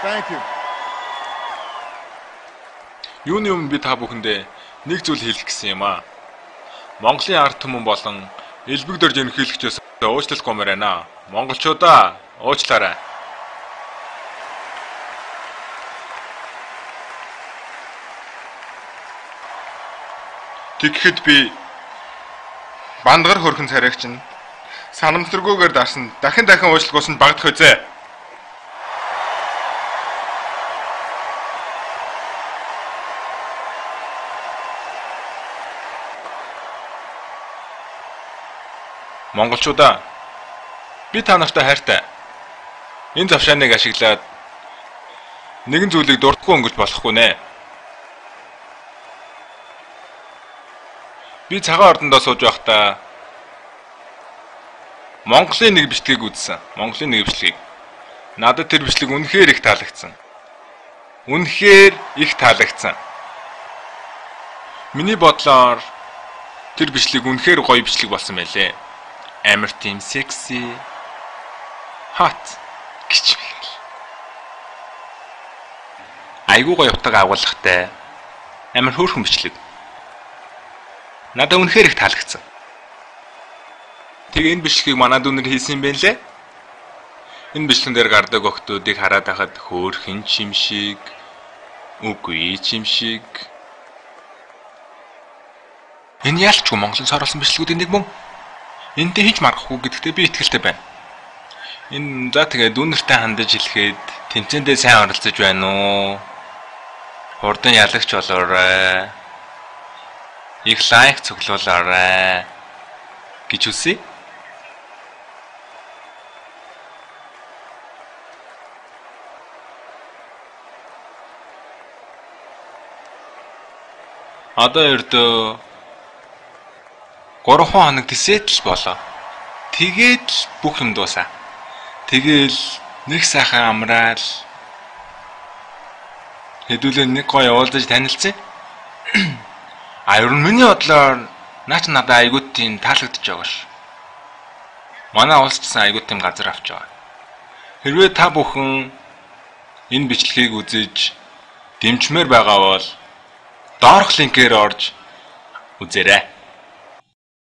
Thank you. Юуны өмнө би та бүхэндээ нэг зүйл хэлэх гэсэн юм аа. Монголын ард түмэн болон элбэг дөрж ерөнхийлөгчөөс уучлалт гомоор байна. Монголчуудаа уучлаарай. Тэгэхэд би бандгар хөрхөн царайгч нь санамсаргүйгээр дарсан дахин уучлалт гусанд багдах үзье. Монголчуудаа би та нартай хайртай. Энэ завшааныг ашиглаад нэгэн зүйлийг дурдахгүй өнгөрч болохгүй нэ. Би цагаан ордондоо сууж байхдаа Монголын нэг бичлэгийг үзсэн. Монголын нэг бичлэгийг. Надад тэр бичлэг үнэхээр их таалагдсан. Үнэхээр их таалагдсан. Миний бодлоор тэр бичлэг үнэхээр гоё бичлэг болсон байлээ. Амар тийм секси, hot гэж мэл. Айгуу гоё утга агуулгатай. Амар хөөрхөн бичлэг. Надад үнэхээр их таалагдсан. Тэгээ энэ бичлэгийг манай дүүнэр хийсэн юм байна лээ. Энэ бичлэгэн дээр гардаг охтуудыг хараад байхад хөөрхөн чим шиг, үгүй чим шиг. Энэ ялчгүй Монголын саруулсан бичлэгүүдийн нэг мөн. Энтэй хийж маргахгүй гэдэгтээ би итгэлтэй байна. Энэ за тэгээ дүүнэртэй хандаж хэлэхэд тэмцээндээ сайн оролцож байна уу? Хурдан ялагч болоорой. Их лайк цуглуулаарай гэж үсэ. Одоо ердөө 3 хоног тисэтэл болоо. Тэгээд л бүх юм дуусаа. Тэгэл нэг сайхан амраал хэдүүлээ нэг гоё уулзаж танилцъя. Ер нь миний бодлоор наач надад айгуу тийм таалагдж байгаа ш. Манай улс ч гэсэн айгуу тийм газар авч байгаа. Хэрвээ та бүхэн энэ бичлэгийг үзэж дэмжмээр байгаа бол доорх линкээр орж үзээрэй.